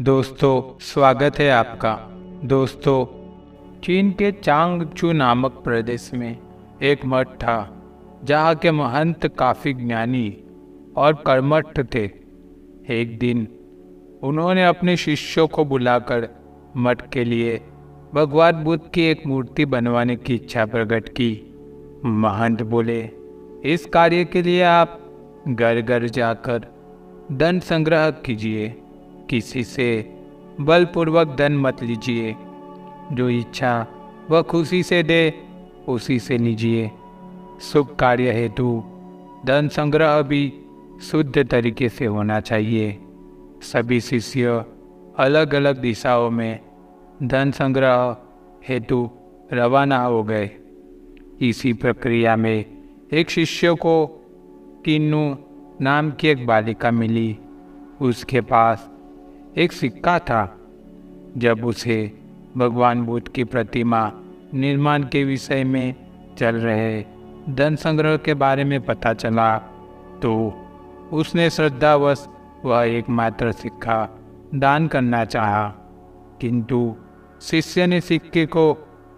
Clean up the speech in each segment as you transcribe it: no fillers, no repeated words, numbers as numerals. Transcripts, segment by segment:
दोस्तों, स्वागत है आपका। दोस्तों, चीन के चांगचू नामक प्रदेश में एक मठ था जहाँ के महंत काफ़ी ज्ञानी और कर्मठ थे। एक दिन उन्होंने अपने शिष्यों को बुलाकर मठ के लिए भगवान बुद्ध की एक मूर्ति बनवाने की इच्छा प्रकट की। महंत बोले, इस कार्य के लिए आप घर घर जाकर धन संग्रह कीजिए, किसी से बलपूर्वक धन मत लीजिए। जो इच्छा वह खुशी से दे उसी से लीजिए। शुभ कार्य हेतु धन संग्रह भी शुद्ध तरीके से होना चाहिए। सभी शिष्य अलग अलग दिशाओं में धन संग्रह हेतु रवाना हो गए। इसी प्रक्रिया में एक शिष्य को किन्नू नाम की एक बालिका मिली। उसके पास एक सिक्का था। जब उसे भगवान बुद्ध की प्रतिमा निर्माण के विषय में चल रहे धन संग्रह के बारे में पता चला तो उसने श्रद्धावश वह एकमात्र सिक्का दान करना चाहा, किंतु शिष्य ने सिक्के को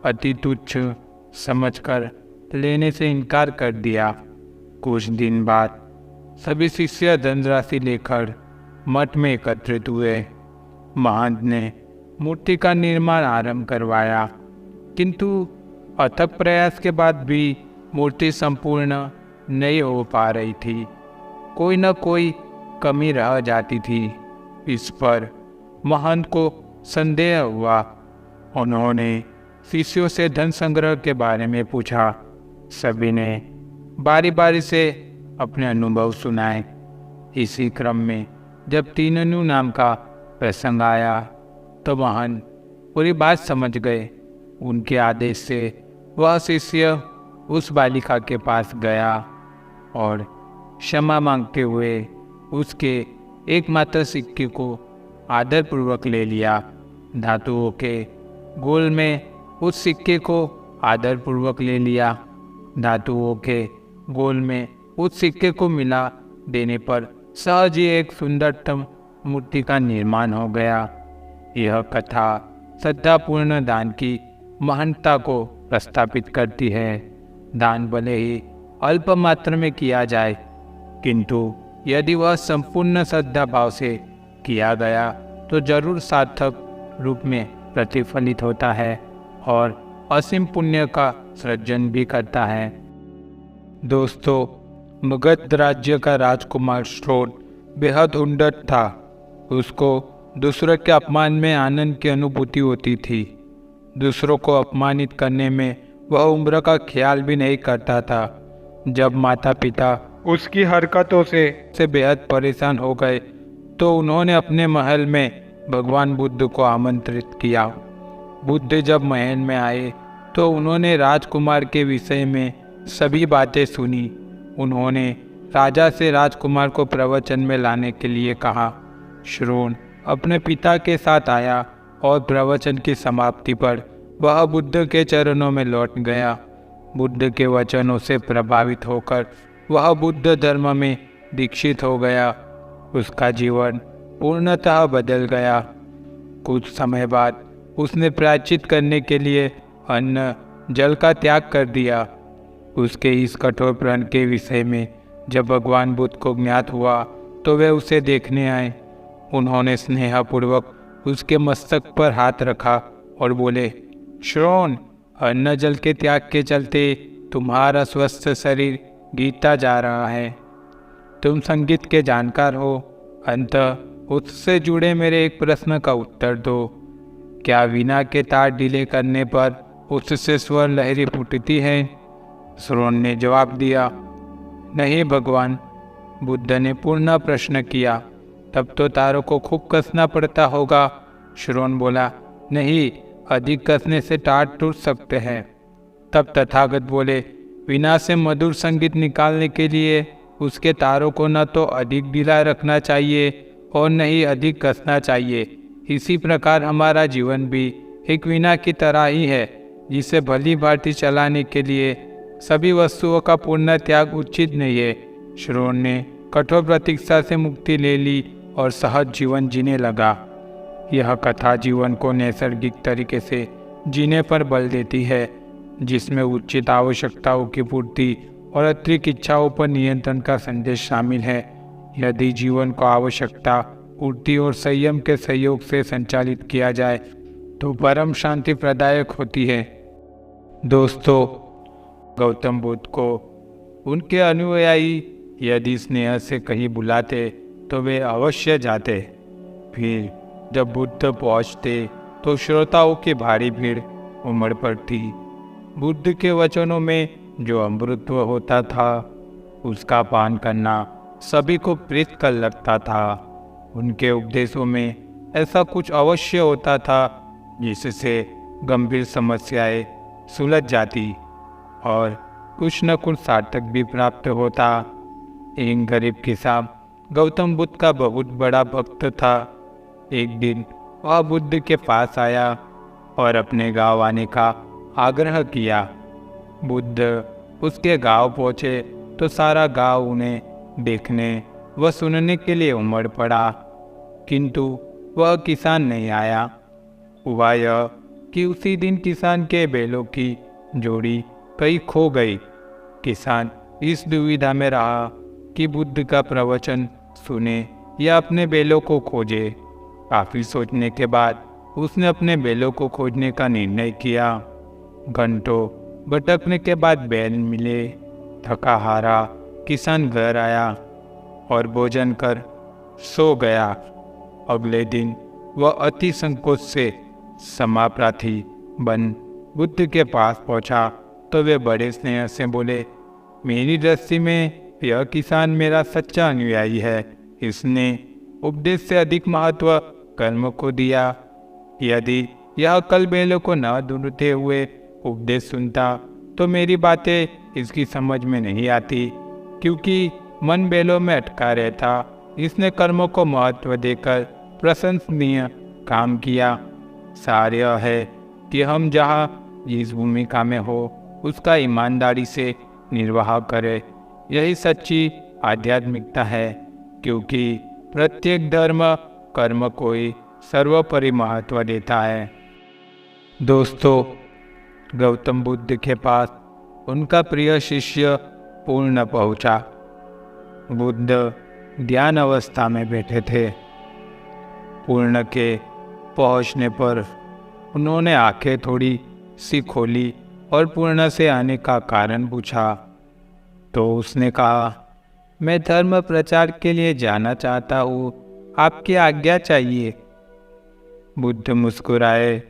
अति तुच्छ समझकर लेने से इनकार कर दिया। कुछ दिन बाद सभी शिष्य धनराशि लेकर मठ में एकत्रित हुए। महंत ने मूर्ति का निर्माण आरंभ करवाया, किंतु अथक प्रयास के बाद भी मूर्ति संपूर्ण नहीं हो पा रही थी। कोई न कोई कमी रह जाती थी। इस पर महंत को संदेह हुआ। उन्होंने शिष्यों से धन संग्रह के बारे में पूछा। सभी ने बारी बारी से अपने अनुभव सुनाए। इसी क्रम में जब तीननु नाम का प्रसंग आया तो महंत पूरी बात समझ गए। उनके आदेश से वह शिष्य उस बालिका के पास गया और क्षमा मांगते हुए उसके एकमात्र सिक्के को आदरपूर्वक ले लिया। धातुओं के गोल में उस सिक्के को आदरपूर्वक ले लिया। धातुओं के गोल में उस सिक्के को मिला देने पर सहज ही एक सुंदरतम मूर्ति का निर्माण हो गया। यह कथा श्रद्धापूर्ण दान की महानता को प्रस्थापित करती है। दान भले ही अल्प मात्रा में किया जाए, किंतु यदि वह संपूर्ण श्रद्धा भाव से किया गया तो जरूर सार्थक रूप में प्रतिफलित होता है और असीम पुण्य का सृजन भी करता है। दोस्तों, मगध राज्य का राजकुमार श्रोण बेहद उन्नत था। उसको दूसरों के अपमान में आनंद की अनुभूति होती थी। दूसरों को अपमानित करने में वह उम्र का ख्याल भी नहीं करता था। जब माता पिता उसकी हरकतों से बेहद परेशान हो गए तो उन्होंने अपने महल में भगवान बुद्ध को आमंत्रित किया। बुद्ध जब महल में आए तो उन्होंने राजकुमार के विषय में सभी बातें सुनी। उन्होंने राजा से राजकुमार को प्रवचन में लाने के लिए कहा। श्रोण अपने पिता के साथ आया और प्रवचन की समाप्ति पर वह बुद्ध के चरणों में लौट गया। बुद्ध के वचनों से प्रभावित होकर वह बुद्ध धर्म में दीक्षित हो गया। उसका जीवन पूर्णतः बदल गया। कुछ समय बाद उसने प्रायश्चित करने के लिए अन्न जल का त्याग कर दिया। उसके इस कठोर प्रण के विषय में जब भगवान बुद्ध को ज्ञात हुआ तो वे उसे देखने आए। उन्होंने स्नेहपूर्वक उसके मस्तक पर हाथ रखा और बोले, श्रोण, अन्न जल के त्याग के चलते तुम्हारा स्वस्थ शरीर गिरता जा रहा है। तुम संगीत के जानकार हो, अतः उससे जुड़े मेरे एक प्रश्न का उत्तर दो। क्या वीणा के तार ढीले करने पर उससे स्वर लहरी फूटती है? श्रोण ने जवाब दिया, नहीं भगवान। बुद्ध ने पुनः प्रश्न किया, तब तो तारों को खूब कसना पड़ता होगा। श्रोण बोला, नहीं, अधिक कसने से तार टूट सकते हैं। तब तथागत बोले, वीणा से मधुर संगीत निकालने के लिए उसके तारों को न तो अधिक ढीला रखना चाहिए और न ही अधिक कसना चाहिए। इसी प्रकार हमारा जीवन भी एक वीणा की तरह ही है, जिसे भली भांति चलाने के लिए सभी वस्तुओं का पूर्ण त्याग उचित नहीं है। श्रोण ने कठोर प्रतीक्षा से मुक्ति ले ली और सहज जीवन जीने लगा। यह कथा जीवन को नैसर्गिक तरीके से जीने पर बल देती है, जिसमें उचित आवश्यकताओं की पूर्ति और अतिरिक्त इच्छाओं पर नियंत्रण का संदेश शामिल है। यदि जीवन को आवश्यकता पूर्ति और संयम के सहयोग से संचालित किया जाए तो परम शांति प्रदायक होती है। दोस्तों, गौतम बुद्ध को उनके अनुयायी यदि स्नेह से कहीं बुलाते तो वे अवश्य जाते। फिर जब बुद्ध पहुंचते तो श्रोताओं की भारी भीड़ उमड़ पड़ती। बुद्ध के वचनों में जो अमृतत्व होता था उसका पान करना सभी को प्रीत कर लगता था। उनके उपदेशों में ऐसा कुछ अवश्य होता था जिससे गंभीर समस्याएं सुलझ जाती और कुछ न कुछ सार्थक भी प्राप्त होता। एक गरीब किसान गौतम बुद्ध का बहुत बड़ा भक्त था। एक दिन वह बुद्ध के पास आया और अपने गांव आने का आग्रह किया। बुद्ध उसके गांव पहुँचे तो सारा गांव उन्हें देखने व सुनने के लिए उमड़ पड़ा, किंतु वह किसान नहीं आया। हुआ यह कि उसी दिन किसान के बैलों की जोड़ी कहीं खो गई। किसान इस दुविधा में रहा कि बुद्ध का प्रवचन सुने या अपने बैलों को खोजे। काफी सोचने के बाद उसने अपने बैलों को खोजने का निर्णय किया। घंटों भटकने के बाद बैल मिले। थका हारा किसान घर आया और भोजन कर सो गया। अगले दिन वह अति संकोच से क्षमाप्रार्थी बन बुद्ध के पास पहुंचा तो वे बड़े स्नेह से बोले, मेरी दृष्टि में यह किसान मेरा सच्चा अनुयायी है। इसने उपदेश से अधिक महत्व कर्म को दिया। यदि यह कल बैलों को न ढूंढते हुए उपदेश सुनता तो मेरी बातें इसकी समझ में नहीं आती, क्योंकि मन बैलों में अटका रहता। इसने कर्मों को महत्व देकर प्रशंसनीय काम किया। सार यह है कि हम जहाँ जिस भूमिका में हो उसका ईमानदारी से निर्वाह करें। यही सच्ची आध्यात्मिकता है, क्योंकि प्रत्येक धर्म कर्म को ही सर्वोपरि महत्व देता है। दोस्तों, गौतम बुद्ध के पास उनका प्रिय शिष्य पूर्ण पहुंचा। बुद्ध ध्यान अवस्था में बैठे थे। पूर्ण के पहुंचने पर उन्होंने आंखें थोड़ी सी खोली और पूर्ण से आने का कारण पूछा। तो उसने कहा, मैं धर्म प्रचार के लिए जाना चाहता हूँ, आपकी आज्ञा चाहिए। बुद्ध मुस्कुराए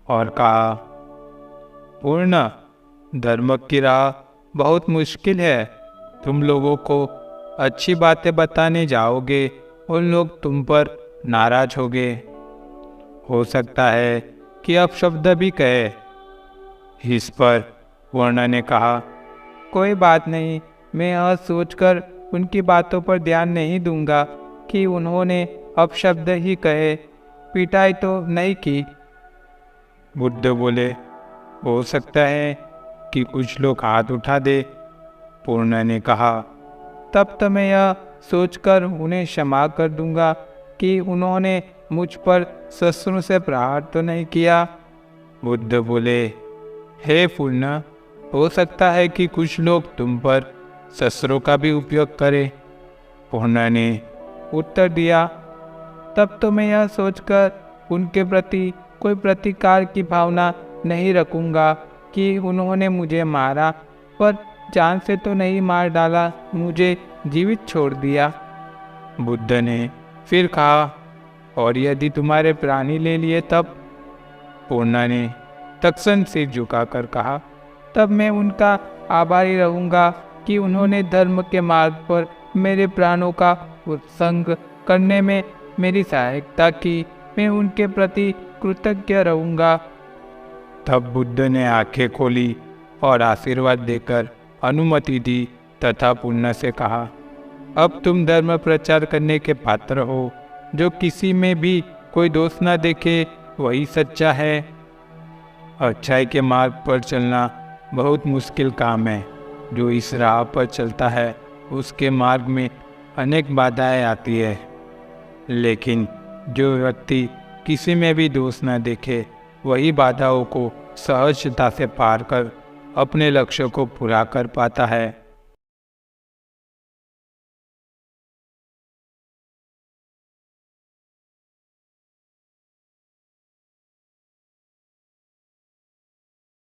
और कहा, पूर्ण, धर्म की राह बहुत मुश्किल है। तुम लोगों को अच्छी बातें बताने जाओगे और लोग तुम पर नाराज होंगे। हो सकता है कि अपशब्द भी कहे। इस पर पूर्ण ने कहा, कोई बात नहीं, मैं यह सोचकर उनकी बातों पर ध्यान नहीं दूंगा कि उन्होंने अपशब्द ही कहे, पिटाई तो नहीं की। बुद्ध बोले, हो सकता है कि कुछ लोग हाथ उठा दे। पूर्ण ने कहा, तब तो मैं यह सोचकर उन्हें क्षमा कर दूंगा कि उन्होंने मुझ पर शस्त्रों से प्रहार तो नहीं किया। बुद्ध बोले, हे पूर्ण, हो सकता है कि कुछ लोग तुम पर शस्त्रों का भी उपयोग करें। पूर्ण ने उत्तर दिया, तब तो मैं यह सोचकर उनके प्रति कोई प्रतिकार की भावना नहीं रखूंगा कि उन्होंने मुझे मारा, पर जान से तो नहीं मार डाला, मुझे जीवित छोड़ दिया। बुद्ध ने फिर कहा, और यदि तुम्हारे प्राणी ले लिए तब? पूर्ण ने तत्क्षण सिर झुकाकर कहा, तब मैं उनका आभारी रहूंगा कि उन्होंने धर्म के मार्ग पर मेरे प्राणों का उत्संग करने में मेरी सहायता की। मैं उनके प्रति कृतज्ञ रहूंगा। तब बुद्ध ने आंखें खोली और आशीर्वाद देकर अनुमति दी तथा पूर्ण से कहा, अब तुम धर्म प्रचार करने के पात्र हो। जो किसी में भी कोई दोष न देखे वही सच्चा है। अच्छाई के मार्ग पर चलना बहुत मुश्किल काम है। जो इस राह पर चलता है उसके मार्ग में अनेक बाधाएं आती है, लेकिन जो व्यक्ति किसी में भी दोष न देखे, वही बाधाओं को सहजता से पार कर अपने लक्ष्य को पूरा कर पाता है।